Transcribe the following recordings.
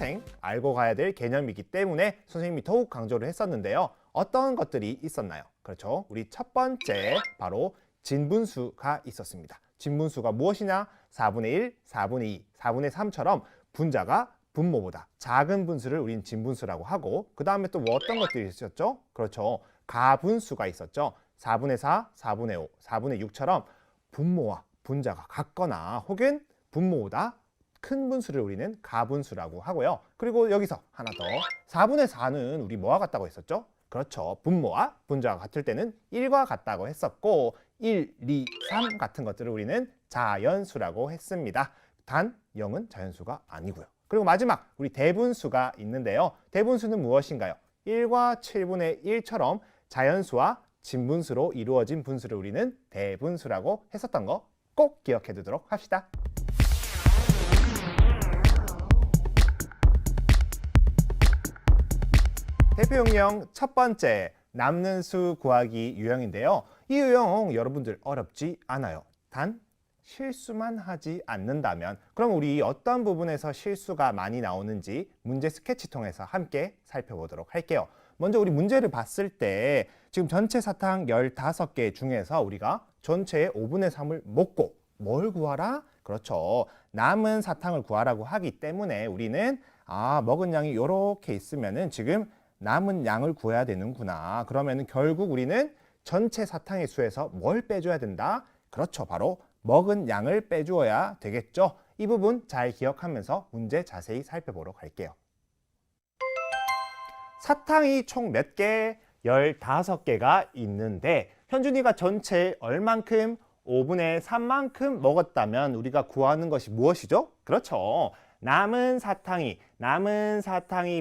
평생 알고 가야 될 개념이기 때문에 선생님이 더욱 강조를 했었는데요. 어떤 것들이 있었나요? 그렇죠. 우리 첫 번째 바로 진분수가 있었습니다. 진분수가 무엇이냐? 4분의 1, 4분의 2, 4분의 3처럼 분자가 분모보다 작은 분수를 우린 진분수라고 하고, 그 다음에 또 뭐 어떤 것들이 있었죠? 그렇죠. 가분수가 있었죠. 4분의 4, 4분의 5, 4분의 6처럼 분모와 분자가 같거나 혹은 분모보다 큰 분수를 우리는 가분수라고 하고요. 그리고 여기서 하나 더, 4분의 4는 우리 뭐와 같다고 했었죠? 그렇죠. 분모와 분자가 같을 때는 1과 같다고 했었고, 1, 2, 3 같은 것들을 우리는 자연수라고 했습니다. 단 0은 자연수가 아니고요. 그리고 마지막 우리 대분수가 있는데요. 대분수는 무엇인가요? 1과 7분의 1처럼 자연수와 진분수로 이루어진 분수를 우리는 대분수라고 했었던 거 꼭 기억해 두도록 합시다. 대표용령 첫 번째, 남는 수 구하기 유형인데요. 이 유형 여러분들 어렵지 않아요. 단 실수만 하지 않는다면, 그럼 우리 어떤 부분에서 실수가 많이 나오는지 문제 스케치 통해서 함께 살펴보도록 할게요. 먼저 우리 문제를 봤을 때 지금 전체 사탕 15개 중에서 우리가 전체의 5분의 3을 먹고 뭘 구하라? 그렇죠. 남은 사탕을 구하라고 하기 때문에 우리는 먹은 양이 이렇게 있으면은 지금 남은 양을 구해야 되는구나. 그러면은 결국 우리는 전체 사탕의 수에서 뭘 빼줘야 된다? 그렇죠. 바로 먹은 양을 빼주어야 되겠죠. 이 부분 잘 기억하면서 문제 자세히 살펴보도록 할게요. 사탕이 총 몇 개? 15개가 있는데 현준이가 전체 얼만큼? 5분의 3만큼 먹었다면 우리가 구하는 것이 무엇이죠? 그렇죠. 남은 사탕이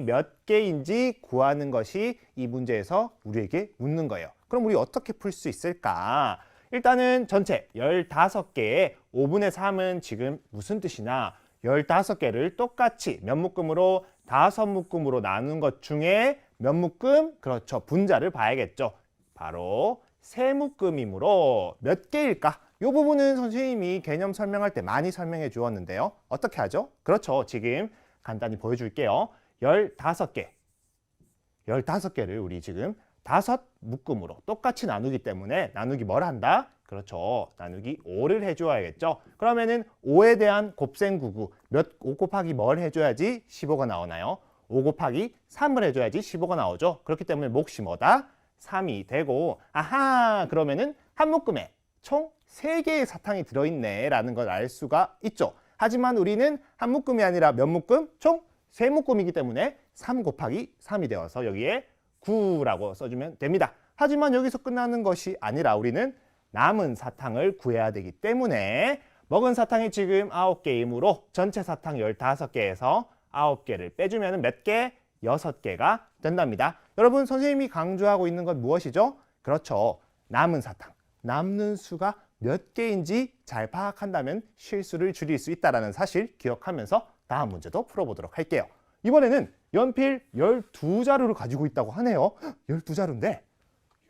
몇 개인지 구하는 것이 이 문제에서 우리에게 묻는 거예요. 그럼 우리 어떻게 풀 수 있을까? 일단은 전체 15개의 5분의 3은 지금 무슨 뜻이냐? 15개를 똑같이 몇 묶음으로? 5묶음으로 나눈 것 중에 몇 묶음? 그렇죠. 분자를 봐야겠죠. 바로 3묶음이므로 몇 개일까? 이 부분은 선생님이 개념 설명할 때 많이 설명해 주었는데요. 어떻게 하죠? 그렇죠. 지금 간단히 보여줄게요. 15개를 우리 지금 5묶음으로 똑같이 나누기 때문에 나누기 뭘 한다? 그렇죠. 나누기 5를 해줘야겠죠. 그러면은 5에 대한 곱셈구구 5 곱하기 뭘 해줘야지 15가 나오나요? 5 곱하기 3을 해줘야지 15가 나오죠. 그렇기 때문에 몫이 뭐다? 3이 되고, 그러면은 한 묶음에 총 3개의 사탕이 들어있네 라는 걸 알 수가 있죠. 하지만 우리는 한 묶음이 아니라 몇 묶음? 총 3묶음이기 때문에 3 곱하기 3이 되어서 여기에 9라고 써주면 됩니다. 하지만 여기서 끝나는 것이 아니라 우리는 남은 사탕을 구해야 되기 때문에 먹은 사탕이 지금 9개이므로 전체 사탕 15개에서 9개를 빼주면 몇 개? 6개가 된답니다. 여러분, 선생님이 강조하고 있는 건 무엇이죠? 그렇죠. 남은 사탕, 남는 수가 몇 개인지 잘 파악한다면 실수를 줄일 수 있다는 사실 기억하면서 다음 문제도 풀어보도록 할게요. 이번에는 연필 12자루를 가지고 있다고 하네요. 12자루인데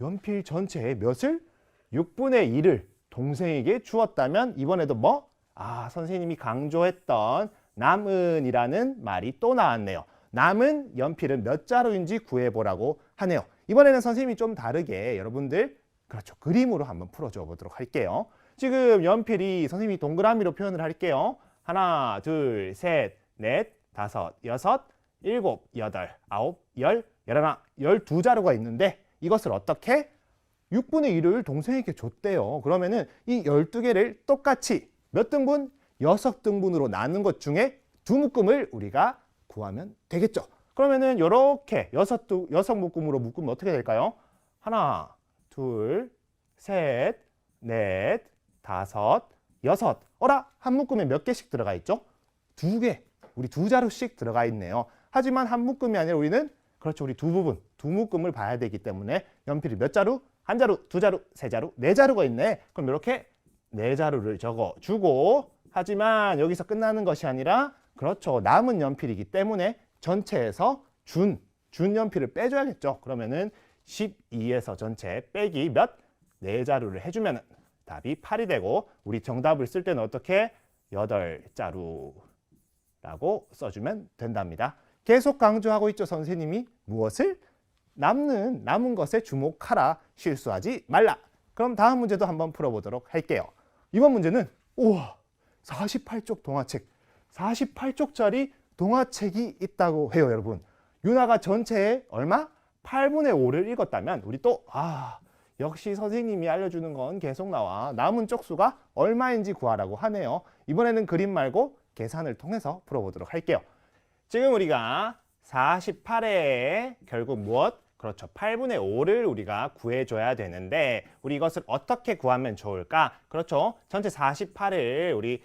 연필 전체의 몇을? 6분의 1을 동생에게 주었다면 이번에도 뭐? 선생님이 강조했던 남은이라는 말이 또 나왔네요. 남은 연필은 몇 자루인지 구해보라고 하네요. 이번에는 선생님이 좀 다르게 여러분들 그렇죠. 그림으로 한번 풀어줘 보도록 할게요. 지금 연필이 선생님이 동그라미로 표현을 할게요. 하나, 둘, 셋, 넷, 다섯, 여섯, 일곱, 여덟, 아홉, 열, 열하나, 12자루가 있는데 이것을 어떻게? 6분의 1을 동생에게 줬대요. 그러면은 이 12개를 똑같이 몇 등분? 6등분으로 나눈 것 중에 2묶음을 우리가 구하면 되겠죠. 그러면은 이렇게 6묶음으로 묶으면 어떻게 될까요? 하나, 둘, 셋, 넷, 다섯, 여섯. 한 묶음에 몇 개씩 들어가 있죠? 2개. 우리 2자루씩 들어가 있네요. 하지만 한 묶음이 아니라 우리는 그렇죠. 우리 2묶음을 봐야 되기 때문에 연필이 몇 자루? 1자루, 2자루, 3자루, 4자루가 있네. 그럼 이렇게 4자루를 적어주고, 하지만 여기서 끝나는 것이 아니라 그렇죠. 남은 연필이기 때문에 전체에서 준 연필을 빼줘야겠죠. 그러면은 12에서 전체 빼기 몇? 4자루를 해주면 답이 8이 되고, 우리 정답을 쓸 때는 어떻게? 8자루. 라고 써주면 된답니다. 계속 강조하고 있죠, 선생님이. 무엇을? 남은 것에 주목하라. 실수하지 말라. 그럼 다음 문제도 한번 풀어보도록 할게요. 이번 문제는 우와, 48쪽 동화책, 48쪽짜리 동화책이 있다고 해요, 여러분. 유나가 전체에 얼마? 8분의 5를 읽었다면 우리 또 역시 선생님이 알려주는 건 계속 나와. 남은 쪽수가 얼마인지 구하라고 하네요. 이번에는 그림 말고 계산을 통해서 풀어보도록 할게요. 지금 우리가 48에 결국 무엇? 그렇죠. 8분의 5를 우리가 구해줘야 되는데 우리 이것을 어떻게 구하면 좋을까? 그렇죠. 전체 48을 우리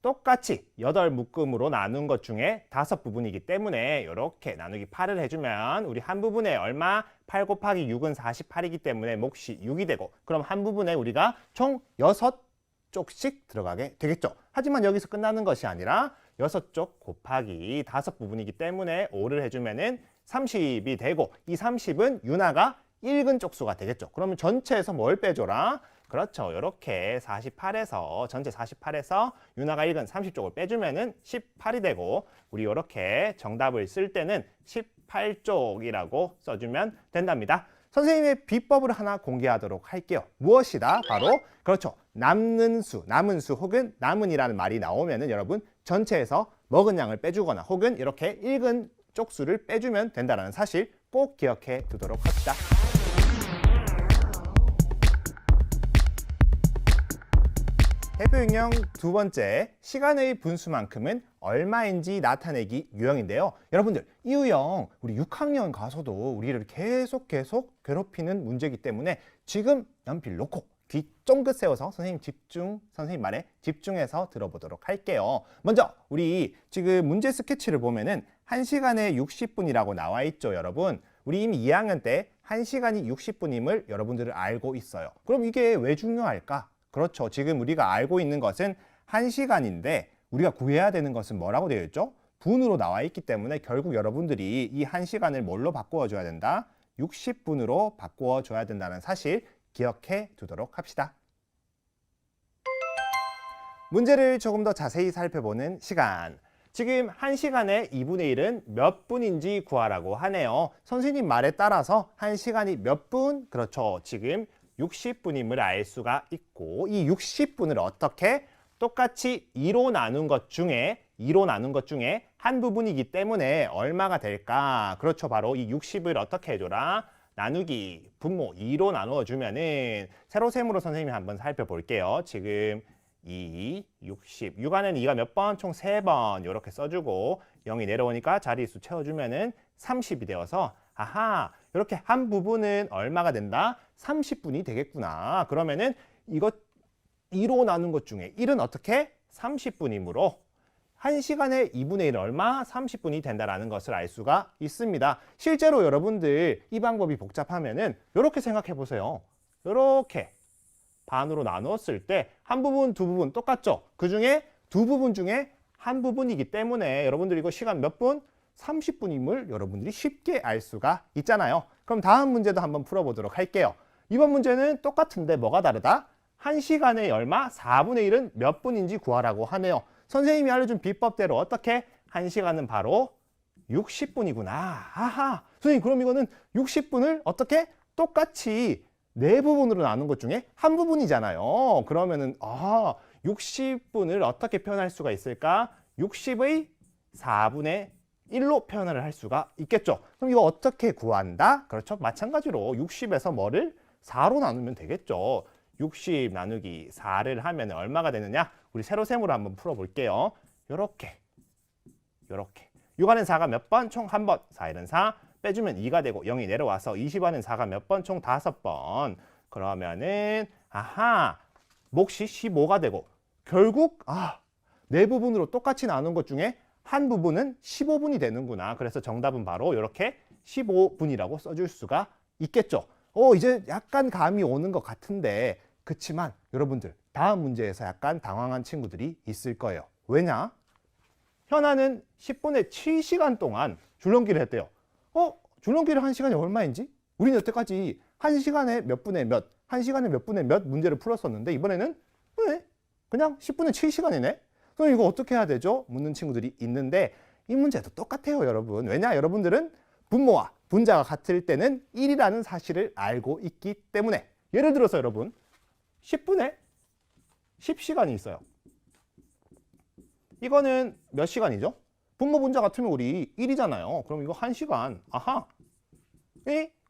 똑같이 8묶음으로 나눈 것 중에 5부분이기 때문에 이렇게 나누기 8을 해주면 우리 한 부분에 얼마? 8 곱하기 6은 48이기 때문에 몫이 6이 되고, 그럼 한 부분에 우리가 총 6쪽씩 들어가게 되겠죠. 하지만 여기서 끝나는 것이 아니라 6쪽 곱하기 5부분이기 때문에 5를 해주면은 30이 되고, 이 30은 유나가 읽은 쪽수가 되겠죠. 그러면 전체에서 뭘 빼줘라? 그렇죠. 이렇게 48에서 전체 48에서 유나가 읽은 30쪽을 빼주면은 18이 되고, 우리 이렇게 정답을 쓸 때는 18쪽이라고 써주면 된답니다. 선생님의 비법을 하나 공개하도록 할게요. 무엇이다? 바로 그렇죠. 남은 수 혹은 남은이라는 말이 나오면은 여러분 전체에서 먹은 양을 빼주거나 혹은 이렇게 읽은 쪽수를 빼주면 된다는 사실 꼭 기억해 두도록 합시다. 대표 유형 두 번째, 시간의 분수만큼은 얼마인지 나타내기 유형인데요. 여러분들, 이 유형 우리 6학년 가서도 우리를 계속 괴롭히는 문제이기 때문에 지금 연필 놓고 귀 쫑긋 세워서 선생님 말에 집중해서 들어보도록 할게요. 먼저 우리 지금 문제 스케치를 보면은 1시간에 60분이라고 나와 있죠, 여러분. 우리 이미 2학년 때 1시간이 60분임을 여러분들은 알고 있어요. 그럼 이게 왜 중요할까? 그렇죠. 지금 우리가 알고 있는 것은 1시간인데 우리가 구해야 되는 것은 뭐라고 되어 있죠? 분으로 나와 있기 때문에 결국 여러분들이 이 1시간을 뭘로 바꾸어 줘야 된다? 60분으로 바꾸어 줘야 된다는 사실 기억해 두도록 합시다. 문제를 조금 더 자세히 살펴보는 시간. 지금 1시간에 2분의 1은 몇 분인지 구하라고 하네요. 선생님 말에 따라서 1시간이 몇 분? 그렇죠. 지금 60분임을 알 수가 있고, 이 60분을 어떻게? 똑같이 2로 나눈 것 중에 한 부분이기 때문에 얼마가 될까? 그렇죠. 바로 이 60을 어떻게 해줘라? 나누기 분모 2로 나누어 주면은 세로셈으로 선생님이 한번 살펴볼게요. 지금 2, 60, 6안에는 2가 몇 번? 총 3번 이렇게 써주고 0이 내려오니까 자리수 채워주면은 30이 되어서 이렇게 한 부분은 얼마가 된다? 30분이 되겠구나. 그러면은 이거 2로 나눈 것 중에 1은 어떻게? 30분이므로 1시간에 2분의 1은 얼마? 30분이 된다는 것을 알 수가 있습니다. 실제로 여러분들 이 방법이 복잡하면은 이렇게 생각해 보세요. 이렇게 반으로 나누었을 때 한 부분, 두 부분 똑같죠? 그 중에 두 부분 중에 한 부분이기 때문에 여러분들 이거 시간 몇 분? 30분임을 여러분들이 쉽게 알 수가 있잖아요. 그럼 다음 문제도 한번 풀어보도록 할게요. 이번 문제는 똑같은데 뭐가 다르다? 1시간에 얼마? 4분의 1은 몇 분인지 구하라고 하네요. 선생님이 알려준 비법대로 어떻게? 1시간은 바로 60분이구나. 선생님 그럼 이거는 60분을 어떻게? 똑같이 4부분으로 나눈 것 중에 한 부분이잖아요. 그러면은 60분을 어떻게 표현할 수가 있을까? 60의 4분의 1로 표현을 할 수가 있겠죠. 그럼 이거 어떻게 구한다? 그렇죠. 마찬가지로 60에서 뭐를? 4로 나누면 되겠죠. 60 나누기 4를 하면 얼마가 되느냐? 우리 세로셈으로 한번 풀어볼게요. 요렇게 6안은 4가 몇 번? 총 1번. 4일은 4 빼주면 2가 되고 0이 내려와서 20안은 4가 몇 번? 총 5번. 그러면은 몫이 15가 되고 결국 4부분으로 똑같이 나눈 것 중에 한 부분은 15분이 되는구나. 그래서 정답은 바로 이렇게 15분이라고 써줄 수가 있겠죠. 이제 약간 감이 오는 것 같은데 그치만 여러분들 다음 문제에서 약간 당황한 친구들이 있을 거예요. 왜냐? 현아는 10분의 7시간 동안 줄넘기를 했대요. 줄넘기를 1시간이 얼마인지? 우리는 여태까지 1시간에 몇 분의 몇, 1시간에 몇 분의 몇 문제를 풀었었는데 이번에는 그냥 10분의 7시간이네? 그럼 이거 어떻게 해야 되죠? 묻는 친구들이 있는데 이 문제도 똑같아요, 여러분. 왜냐? 여러분들은 분모와 분자가 같을 때는 1이라는 사실을 알고 있기 때문에. 예를 들어서 여러분 10분에 10시간이 있어요. 이거는 몇 시간이죠? 분모 분자 같으면 우리 1이잖아요. 그럼 이거 1시간. 아하.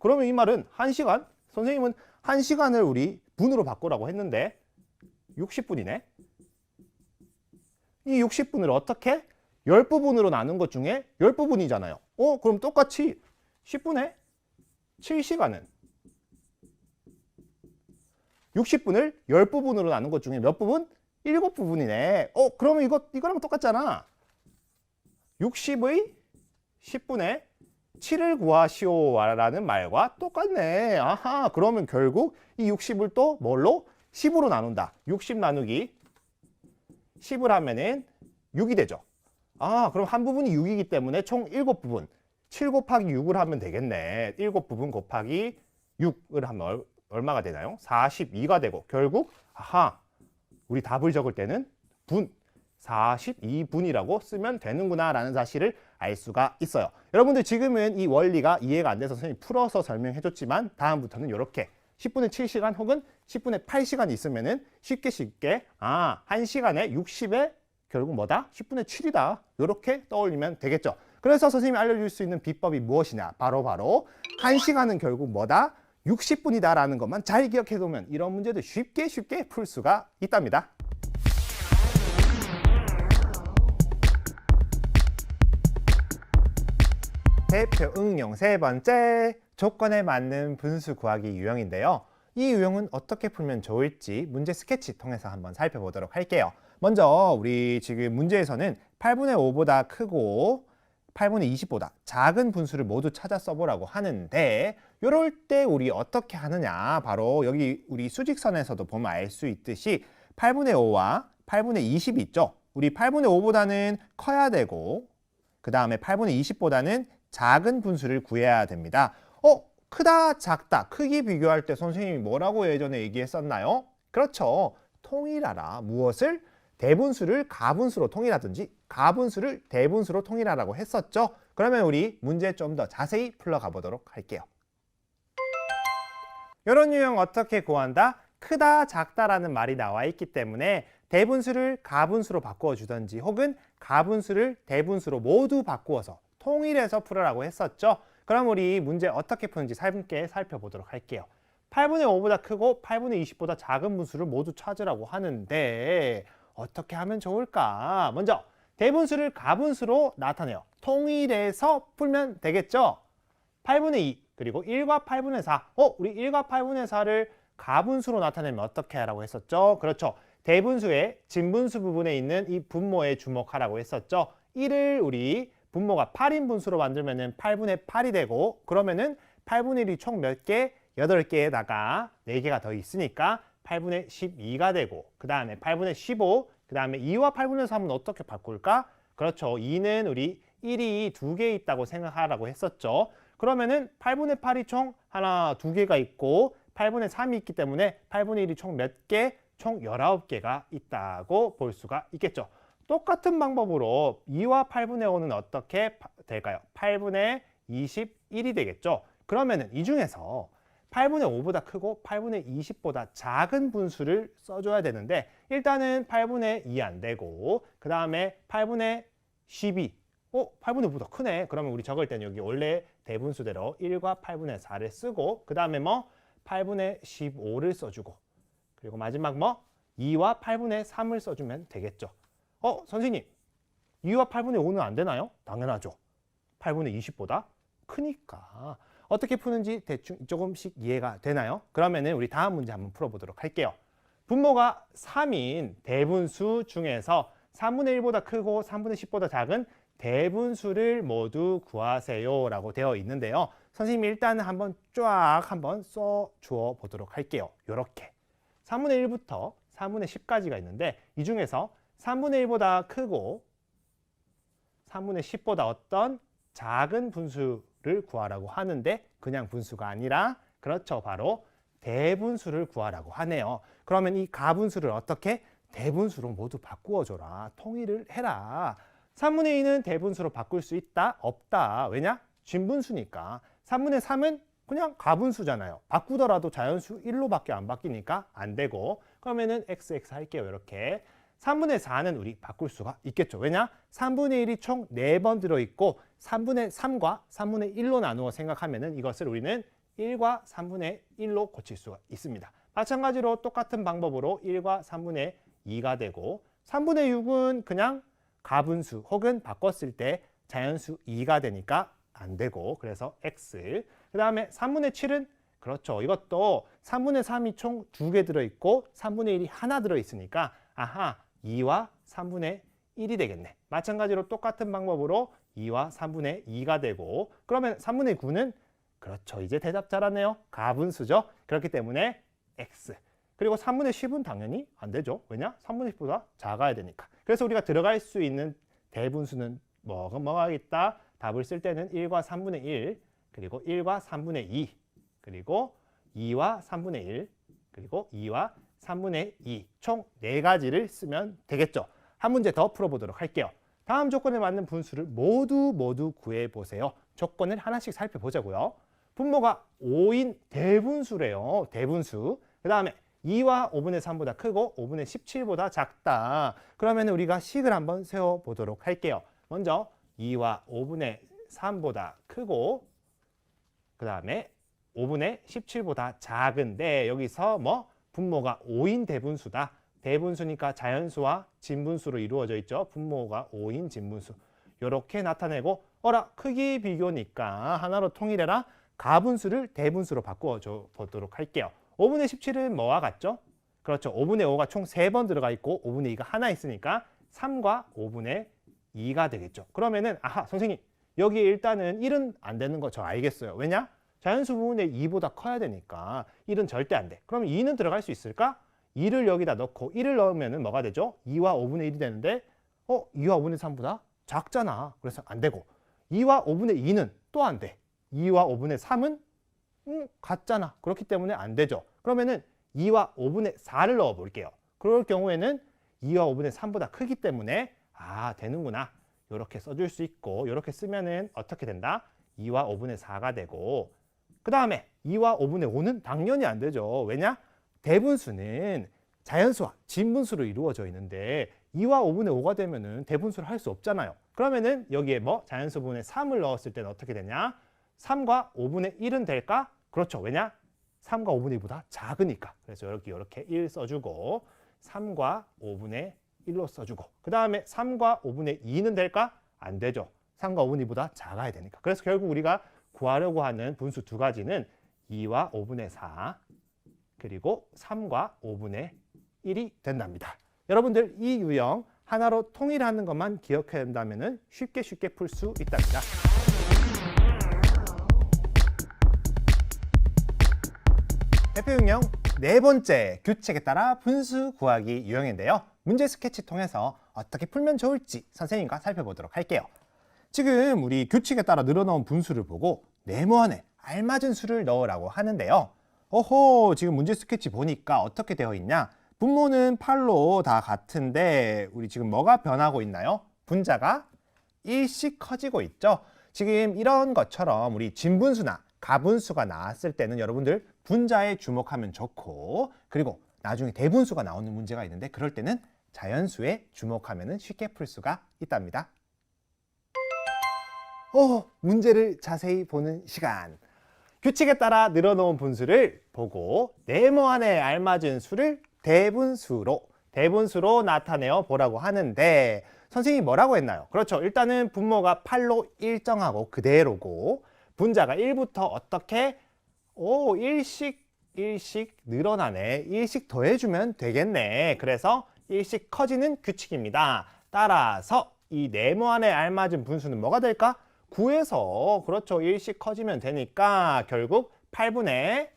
그러면 이 말은 1시간? 선생님은 1시간을 우리 분으로 바꾸라고 했는데 60분이네. 이 60분을 어떻게? 10부분으로 나눈 것 중에 10부분이잖아요. 그럼 똑같이 10분에 7시간은 60분을 10부분으로 나눈 것 중에 몇 부분? 7부분이네. 그러면 이거랑 똑같잖아. 60의 10분의 7을 구하시오라는 말과 똑같네. 아하, 그러면 결국 이 60을 또 뭘로? 10으로 나눈다. 60 나누기 10을 하면은 6이 되죠. 그럼 한 부분이 6이기 때문에 총 7부분. 7 곱하기 6을 하면 되겠네. 7부분 곱하기 6을 하면 얼마가 되나요? 42가 되고 결국 우리 답을 적을 때는 분 42분이라고 쓰면 되는구나 라는 사실을 알 수가 있어요. 여러분들 지금은 이 원리가 이해가 안 돼서 선생님이 풀어서 설명해 줬지만 다음부터는 이렇게 10분의 7시간 혹은 10분의 8시간이 있으면은 쉽게 1시간에 60에 결국 뭐다? 10분의 7이다. 이렇게 떠올리면 되겠죠. 그래서 선생님이 알려줄 수 있는 비법이 무엇이냐? 바로 1시간은 결국 뭐다? 60분이다 라는 것만 잘 기억해 두면 이런 문제도 쉽게 풀 수가 있답니다. 대표 응용 세 번째, 조건에 맞는 분수 구하기 유형인데요. 이 유형은 어떻게 풀면 좋을지 문제 스케치 통해서 한번 살펴보도록 할게요. 먼저 우리 지금 문제에서는 8분의 5보다 크고 8분의 20보다 작은 분수를 모두 찾아 써보라고 하는데 이럴 때 우리 어떻게 하느냐, 바로 여기 우리 수직선에서도 보면 알 수 있듯이 8분의 5와 8분의 20이 있죠. 우리 8분의 5보다는 커야 되고 그 다음에 8분의 20보다는 작은 분수를 구해야 됩니다. 크다, 작다, 크기 비교할 때 선생님이 뭐라고 예전에 얘기했었나요? 그렇죠. 통일하라. 무엇을? 대분수를 가분수로 통일하든지 가분수를 대분수로 통일하라고 했었죠. 그러면 우리 문제 좀 더 자세히 풀러가 보도록 할게요. 이런 유형 어떻게 구한다? 크다, 작다라는 말이 나와 있기 때문에 대분수를 가분수로 바꾸어 주든지 혹은 가분수를 대분수로 모두 바꾸어서 통일해서 풀으라고 했었죠. 그럼 우리 문제 어떻게 푸는지 함께 살펴보도록 할게요. 8분의 5보다 크고 8분의 20보다 작은 분수를 모두 찾으라고 하는데 어떻게 하면 좋을까? 먼저 대분수를 가분수로 나타내요. 통일해서 풀면 되겠죠? 8분의 2 그리고 1과 8분의 4. 우리 1과 8분의 4를 가분수로 나타내면 어떻게 하라고 했었죠? 그렇죠. 대분수의 진분수 부분에 있는 이 분모에 주목하라고 했었죠. 1을 우리 분모가 8인 분수로 만들면은 8분의 8이 되고, 그러면은 8분의 1이 총 몇 개? 8개에다가 4개가 더 있으니까 8분의 12가 되고, 그 다음에 8분의 15, 그 다음에 2와 8분의 3은 어떻게 바꿀까? 그렇죠. 2는 우리 1이 2개 있다고 생각하라고 했었죠. 그러면은 8분의 8이 총 하나, 2개가 있고 8분의 3이 있기 때문에 8분의 1이 총 몇 개? 총 19개가 있다고 볼 수가 있겠죠. 똑같은 방법으로 2와 8분의 5는 어떻게 될까요? 8분의 21이 되겠죠. 그러면은 이 중에서 8분의 5보다 크고 8분의 20보다 작은 분수를 써줘야 되는데 일단은 8분의 2 안 되고 그 다음에 8분의 12 8분의 5보다 크네. 그러면 우리 적을 때는 여기 원래 대분수대로 1과 8분의 4를 쓰고 그 다음에 8분의 15를 써주고 그리고 마지막 2와 8분의 3을 써주면 되겠죠. 선생님 2와 8분의 5는 안 되나요? 당연하죠. 8분의 20보다 크니까. 어떻게 푸는지 대충 조금씩 이해가 되나요? 그러면은 우리 다음 문제 한번 풀어보도록 할게요. 분모가 3인 대분수 중에서 3분의 1보다 크고 3분의 10보다 작은 대분수를 모두 구하세요 라고 되어 있는데요. 선생님이 일단은 한번 쫙 한번 써 주어 보도록 할게요. 요렇게 3분의 1부터 3분의 10까지가 있는데 이 중에서 3분의 1보다 크고 3분의 10보다 어떤 작은 분수를 구하라고 하는데 그냥 분수가 아니라 그렇죠. 바로 대분수를 구하라고 하네요. 그러면 이 가분수를 어떻게? 대분수로 모두 바꾸어줘라. 통일을 해라. 3분의 2는 대분수로 바꿀 수 있다? 없다. 왜냐? 진분수니까. 3분의 3은 그냥 가분수잖아요. 바꾸더라도 자연수 1로밖에 안 바뀌니까 안 되고, 그러면은 XX 할게요. 이렇게. 3분의 4는 우리 바꿀 수가 있겠죠. 왜냐? 3분의 1이 총 4번 들어있고 3분의 3과 3분의 1로 나누어 생각하면은 이것을 우리는 1과 3분의 1로 고칠 수가 있습니다. 마찬가지로 똑같은 방법으로 1과 3분의 2가 되고, 3분의 6은 그냥 가분수 혹은 바꿨을 때 자연수 2가 되니까 안 되고, 그래서 X. 그 다음에 3분의 7은 그렇죠. 이것도 3분의 3이 총 2개 들어있고 3분의 1이 하나 들어있으니까 아하, 2와 3분의 1이 되겠네. 마찬가지로 똑같은 방법으로 2와 3분의 2가 되고, 그러면 3분의 9는 그렇죠. 이제 대답 잘하네요. 가분수죠. 그렇기 때문에 X. 그리고 3분의 10은 당연히 안 되죠. 왜냐? 3분의 10보다 작아야 되니까. 그래서 우리가 들어갈 수 있는 대분수는 뭐가 있다? 답을 쓸 때는 1과 3분의 1, 그리고 1과 3분의 2, 그리고 2와 3분의 1, 그리고 2와 3분의 2, 총 4가지를 쓰면 되겠죠. 한 문제 더 풀어보도록 할게요. 다음 조건에 맞는 분수를 모두 구해보세요. 조건을 하나씩 살펴보자고요. 분모가 5인 대분수래요. 대분수. 그 다음에 2와 5분의 3보다 크고 5분의 17보다 작다. 그러면 우리가 식을 한번 세워보도록 할게요. 먼저 2와 5분의 3보다 크고, 그 다음에 5분의 17보다 작은데, 여기서 뭐 분모가 5인 대분수다. 대분수니까 자연수와 진분수로 이루어져 있죠. 분모가 5인 진분수. 이렇게 나타내고, 크기 비교니까 하나로 통일해라. 가분수를 대분수로 바꾸어 보도록 할게요. 5분의 17은 뭐와 같죠? 그렇죠. 5분의 5가 총 3번 들어가 있고 5분의 2가 하나 있으니까 3과 5분의 2가 되겠죠. 그러면은 아하, 선생님, 여기 일단은 1은 안 되는 거 저 알겠어요. 왜냐? 자연수 부분의 2보다 커야 되니까 1은 절대 안 돼. 그럼 2는 들어갈 수 있을까? 2를 여기다 넣고 1을 넣으면은 뭐가 되죠? 2와 5분의 1이 되는데 2와 5분의 3보다 작잖아. 그래서 안 되고, 2와 5분의 2는 또 안 돼. 2와 5분의 3은 같잖아. 그렇기 때문에 안 되죠. 그러면은 2와 5분의 4를 넣어 볼게요. 그럴 경우에는 2와 5분의 3보다 크기 때문에 되는구나. 이렇게 써줄 수 있고, 이렇게 쓰면은 어떻게 된다? 2와 5분의 4가 되고, 그 다음에 2와 5분의 5는 당연히 안 되죠. 왜냐? 대분수는 자연수와 진분수로 이루어져 있는데 2와 5분의 5가 되면은 대분수를 할 수 없잖아요. 그러면은 여기에 자연수 부분에 3을 넣었을 때는 어떻게 되냐? 3과 5분의 1은 될까? 그렇죠. 왜냐? 3과 5분의 2보다 작으니까. 그래서 이렇게 1 써주고 3과 5분의 1로 써주고, 그 다음에 3과 5분의 2는 될까? 안 되죠. 3과 5분의 2보다 작아야 되니까. 그래서 결국 우리가 구하려고 하는 분수 2가지는 2와 5분의 4 그리고 3과 5분의 1이 된답니다. 여러분들 이 유형 하나로 통일하는 것만 기억해야 한다면 쉽게 풀 수 있답니다. 대표 유형 4번째, 규칙에 따라 분수 구하기 유형인데요. 문제 스케치 통해서 어떻게 풀면 좋을지 선생님과 살펴보도록 할게요. 지금 우리 규칙에 따라 늘어나온 분수를 보고 네모 안에 알맞은 수를 넣으라고 하는데요. 지금 문제 스케치 보니까 어떻게 되어 있냐? 분모는 8로 다 같은데 우리 지금 뭐가 변하고 있나요? 분자가 1씩 커지고 있죠. 지금 이런 것처럼 우리 진분수나 가분수가 나왔을 때는 여러분들 분자에 주목하면 좋고, 그리고 나중에 대분수가 나오는 문제가 있는데 그럴 때는 자연수에 주목하면 쉽게 풀 수가 있답니다. 문제를 자세히 보는 시간. 규칙에 따라 늘어놓은 분수를 보고 네모 안에 알맞은 수를 대분수로 나타내어 보라고 하는데, 선생님이 뭐라고 했나요? 그렇죠. 일단은 분모가 8로 일정하고 그대로고, 분자가 1부터 어떻게 1씩 늘어나네. 1씩 더해주면 되겠네. 그래서 1씩 커지는 규칙입니다. 따라서 이 네모 안에 알맞은 분수는 뭐가 될까? 9에서 그렇죠. 1씩 커지면 되니까 결국 8분의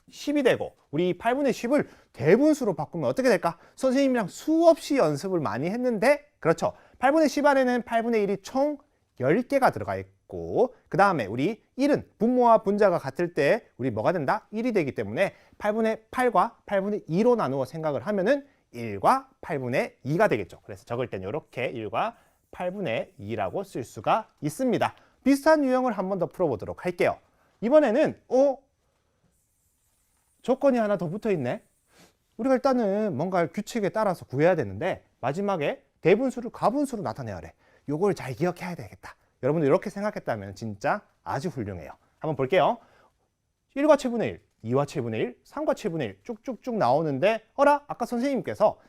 10이 되고, 우리 8분의 10을 대분수로 바꾸면 어떻게 될까? 선생님이랑 수없이 연습을 많이 했는데, 그렇죠. 8분의 10 안에는 8분의 1이 총 10개가 들어가 있고, 그 다음에 우리 1은 분모와 분자가 같을 때 우리 뭐가 된다? 1이 되기 때문에 8분의 8과 8분의 2로 나누어 생각을 하면은 1과 8분의 2가 되겠죠. 그래서 적을 땐 이렇게 1과 8분의 2라고 쓸 수가 있습니다. 비슷한 유형을 한 번 더 풀어보도록 할게요. 이번에는 조건이 하나 더 붙어 있네. 우리가 일단은 뭔가 규칙에 따라서 구해야 되는데 마지막에 대분수를 가분수로 나타내야 해. 요걸 잘 기억해야 되겠다. 여러분들 이렇게 생각했다면 진짜 아주 훌륭해요. 한번 볼게요. 1과 7분의 1, 2와 7분의 1, 3과 7분의 1 쭉쭉쭉 나오는데 아까 선생님께서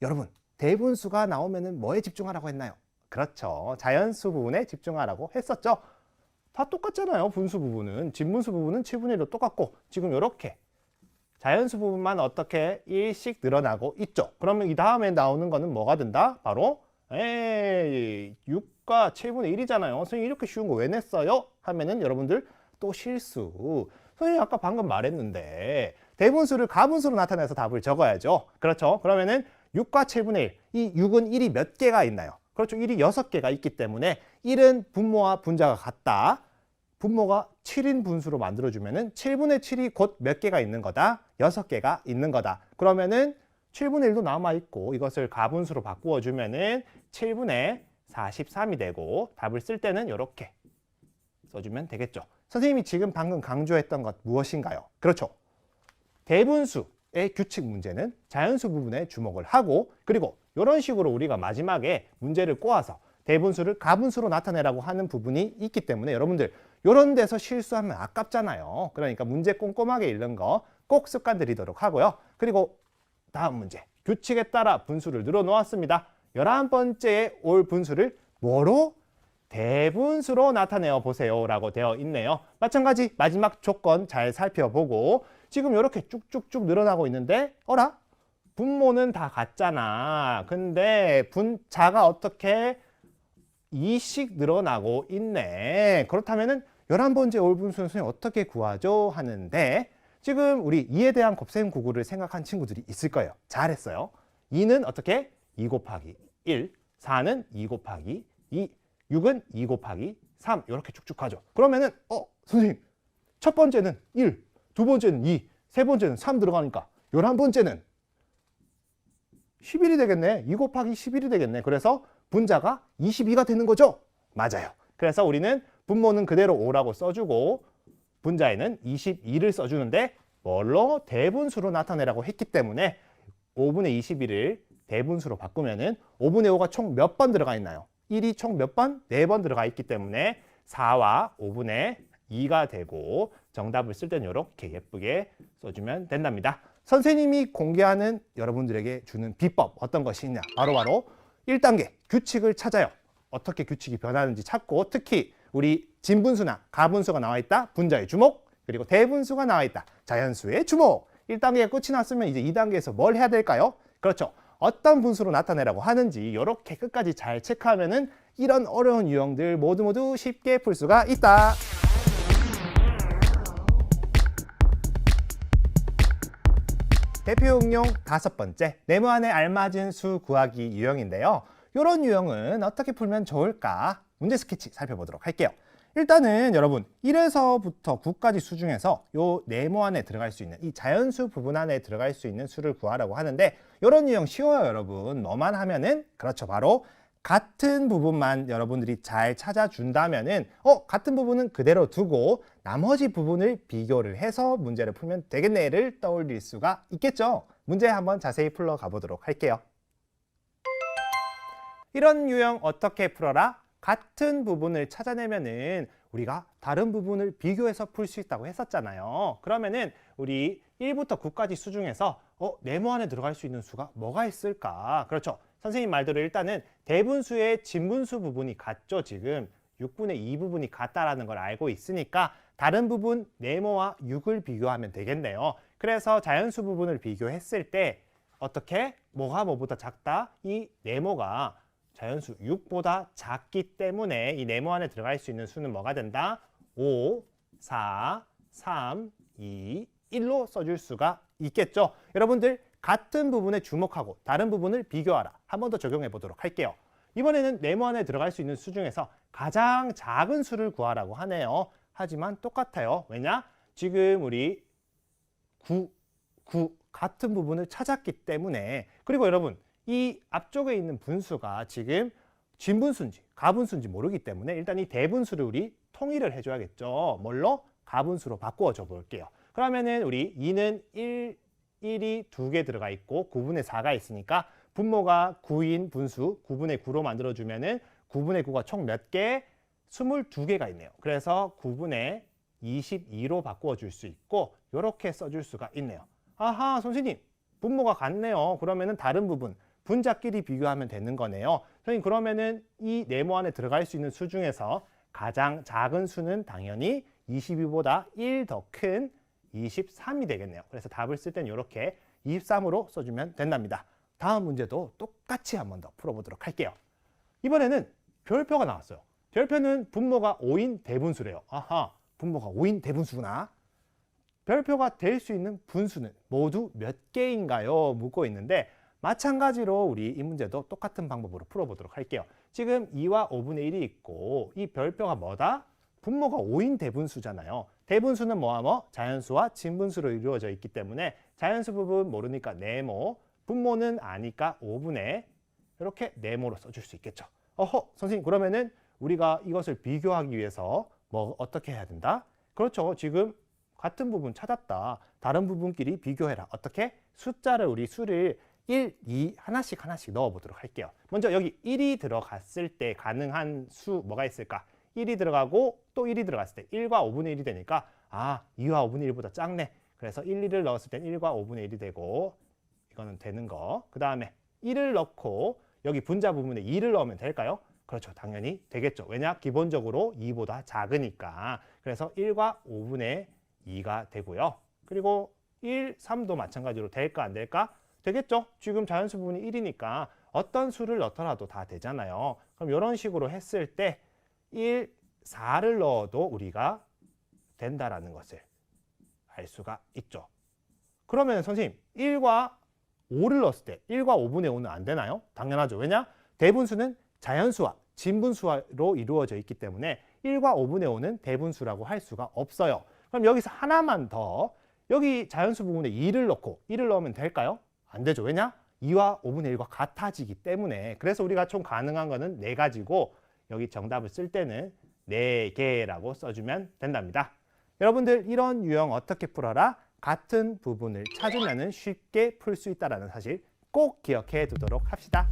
여러분 대분수가 나오면은 뭐에 집중하라고 했나요? 그렇죠. 자연수 부분에 집중하라고 했었죠. 다 똑같잖아요. 분수 부분은. 진분수 부분은 7분의 1로 똑같고 지금 이렇게 자연수 부분만 어떻게 1씩 늘어나고 있죠. 그러면 이 다음에 나오는 거는 뭐가 된다? 바로 6과 7분의 1이잖아요. 선생님 이렇게 쉬운 거 왜 냈어요? 하면은 여러분들 또 실수. 선생님 아까 방금 말했는데 대분수를 가분수로 나타내서 답을 적어야죠. 그렇죠. 그러면은 6과 7분의 1. 이 6은 1이 몇 개가 있나요? 그렇죠. 1이 6개가 있기 때문에 1은 분모와 분자가 같다. 분모가 7인 분수로 만들어주면은 7분의 7이 곧 몇 개가 있는 거다? 6개가 있는 거다. 그러면은 7분의 1도 남아있고 이것을 가분수로 바꾸어주면은 7분의 43이 되고 답을 쓸 때는 이렇게 써주면 되겠죠. 선생님이 지금 방금 강조했던 것 무엇인가요? 그렇죠. 대분수의 규칙 문제는 자연수 부분에 주목을 하고 그리고 이런 식으로 우리가 마지막에 문제를 꼬아서 대분수를 가분수로 나타내라고 하는 부분이 있기 때문에 여러분들 이런 데서 실수하면 아깝잖아요. 그러니까 문제 꼼꼼하게 읽는 거 꼭 습관 들이도록 하고요. 그리고 다음 문제. 규칙에 따라 분수를 늘어놓았습니다. 11번째에 올 분수를 뭐로? 대분수로 나타내어 보세요 라고 되어 있네요. 마찬가지 마지막 조건 잘 살펴보고 지금 이렇게 쭉쭉쭉 늘어나고 있는데 분모는 다 같잖아. 근데 분자가 어떻게 2씩 늘어나고 있네. 그렇다면은 11번째 올 분수는 선생님 어떻게 구하죠? 하는데 지금 우리 2에 대한 곱셈구구를 생각한 친구들이 있을 거예요. 잘했어요. 2는 어떻게? 2 곱하기 1, 4는 2 곱하기 2, 6은 2 곱하기 3 이렇게 쭉쭉 가죠. 그러면은 선생님 첫 번째는 1, 두 번째는 2, 세 번째는 3 들어가니까 11번째는 11이 되겠네. 2 곱하기 11이 되겠네. 그래서 분자가 22가 되는 거죠? 맞아요. 그래서 우리는 분모는 그대로 5라고 써주고 분자에는 22를 써주는데 뭘로? 대분수로 나타내라고 했기 때문에 5분의 21을 대분수로 바꾸면은 5분의 5가 총 몇 번 들어가 있나요? 1이 총 몇 번? 4번 들어가 있기 때문에 4와 5분의 2가 되고 정답을 쓸 때는 이렇게 예쁘게 써주면 된답니다. 선생님이 공개하는 여러분들에게 주는 비법 어떤 것이 있냐? 바로 1단계 규칙을 찾아요. 어떻게 규칙이 변하는지 찾고 특히 우리 진분수나 가분수가 나와 있다. 분자의 주목. 그리고 대분수가 나와 있다. 자연수의 주목. 1단계가 끝이 났으면 이제 2단계에서 뭘 해야 될까요? 그렇죠. 어떤 분수로 나타내라고 하는지 이렇게 끝까지 잘 체크하면은 이런 어려운 유형들 모두 쉽게 풀 수가 있다. 대표 응용 5번째, 네모안에 알맞은 수 구하기 유형인데요. 이런 유형은 어떻게 풀면 좋을까? 문제 스케치 살펴보도록 할게요. 일단은 여러분 1에서부터 9까지 수 중에서 요 네모 안에 들어갈 수 있는 이 자연수 부분 안에 들어갈 수 있는 수를 구하라고 하는데 이런 유형 쉬워요. 여러분 뭐만 하면은 그렇죠. 바로 같은 부분만 여러분들이 잘 찾아준다면은 같은 부분은 그대로 두고 나머지 부분을 비교를 해서 문제를 풀면 되겠네를 떠올릴 수가 있겠죠. 문제 한번 자세히 풀러 가보도록 할게요. 이런 유형 어떻게 풀어라? 같은 부분을 찾아내면은 우리가 다른 부분을 비교해서 풀 수 있다고 했었잖아요. 그러면은 우리 1부터 9까지 수 중에서 네모 안에 들어갈 수 있는 수가 뭐가 있을까? 그렇죠. 선생님 말대로 일단은 대분수의 진분수 부분이 같죠. 지금 6분의 2 부분이 같다라는 걸 알고 있으니까 다른 부분 네모와 6을 비교하면 되겠네요. 그래서 자연수 부분을 비교했을 때 어떻게? 뭐가 뭐보다 작다? 이 네모가 자연수 6보다 작기 때문에 이 네모 안에 들어갈 수 있는 수는 뭐가 된다? 5, 4, 3, 2, 1로 써줄 수가 있겠죠. 여러분들 같은 부분에 주목하고 다른 부분을 비교하라. 한 번 더 적용해 보도록 할게요. 이번에는 네모 안에 들어갈 수 있는 수 중에서 가장 작은 수를 구하라고 하네요. 하지만 똑같아요. 왜냐? 지금 우리 같은 부분을 찾았기 때문에, 그리고 여러분 이 앞쪽에 있는 분수가 지금 진분수인지 가분수인지 모르기 때문에 일단 이 대분수를 우리 통일을 해줘야겠죠. 뭘로? 가분수로 바꾸어줘 볼게요. 그러면은 우리 2는 1이 2개 들어가 있고 9분의 4가 있으니까 분모가 9인 분수 9분의 9로 만들어주면은 9분의 9가 총 몇 개? 22개가 있네요. 그래서 9분의 22로 바꾸어 줄 수 있고 이렇게 써줄 수가 있네요. 아하, 선생님 분모가 같네요. 그러면은 다른 부분 분자끼리 비교하면 되는 거네요. 선생님 그러면은 이 네모 안에 들어갈 수 있는 수 중에서 가장 작은 수는 당연히 22보다 1 더 큰 23이 되겠네요. 그래서 답을 쓸 때는 이렇게 23으로 써주면 된답니다. 다음 문제도 똑같이 한 번 더 풀어보도록 할게요. 이번에는 별표가 나왔어요. 별표는 분모가 5인 대분수래요. 아하, 분모가 5인 대분수구나. 별표가 될 수 있는 분수는 모두 몇 개인가요? 묻고 있는데 마찬가지로 우리 이 문제도 똑같은 방법으로 풀어보도록 할게요. 지금 2와 5분의 1이 있고 이 별표가 뭐다? 분모가 5인 대분수잖아요. 대분수는 뭐와 뭐? 자연수와 진분수로 이루어져 있기 때문에 자연수 부분 모르니까 네모, 분모는 아니까 5분의 이렇게 네모로 써줄 수 있겠죠. 어허, 선생님 그러면은 우리가 이것을 비교하기 위해서 뭐 어떻게 해야 된다? 그렇죠. 지금 같은 부분 찾았다. 다른 부분끼리 비교해라. 어떻게? 숫자를 우리 수를 1, 2 하나씩 넣어보도록 할게요. 먼저 여기 1이 들어갔을 때 가능한 수 뭐가 있을까? 1이 들어가고 또 1이 들어갔을 때 1과 5분의 1이 되니까 2와 5분의 1보다 작네. 그래서 1, 2를 넣었을 땐 1과 5분의 1이 되고 이거는 되는 거. 그 다음에 1을 넣고 여기 분자 부분에 2를 넣으면 될까요? 그렇죠. 당연히 되겠죠. 왜냐? 기본적으로 2보다 작으니까. 그래서 1과 5분의 2가 되고요. 그리고 1, 3도 마찬가지로 될까 안 될까? 되겠죠. 지금 자연수 부분이 1이니까 어떤 수를 넣더라도 다 되잖아요. 그럼 이런 식으로 했을 때 1, 4를 넣어도 우리가 된다라는 것을 알 수가 있죠. 그러면 선생님 1과 5를 넣었을 때 1과 5분의 5는 안 되나요? 당연하죠. 왜냐? 대분수는 자연수와 진분수로 이루어져 있기 때문에 1과 5분의 5는 대분수라고 할 수가 없어요. 그럼 여기서 하나만 더 여기 자연수 부분에 2를 넣고 1을 넣으면 될까요? 안 되죠. 왜냐? 2와 5분의 1과 같아지기 때문에. 그래서 우리가 총 가능한 거는 4가지고 여기 정답을 쓸 때는 4개라고 써주면 된답니다. 여러분들 이런 유형 어떻게 풀어라? 같은 부분을 찾으면 쉽게 풀 수 있다는 사실 꼭 기억해 두도록 합시다.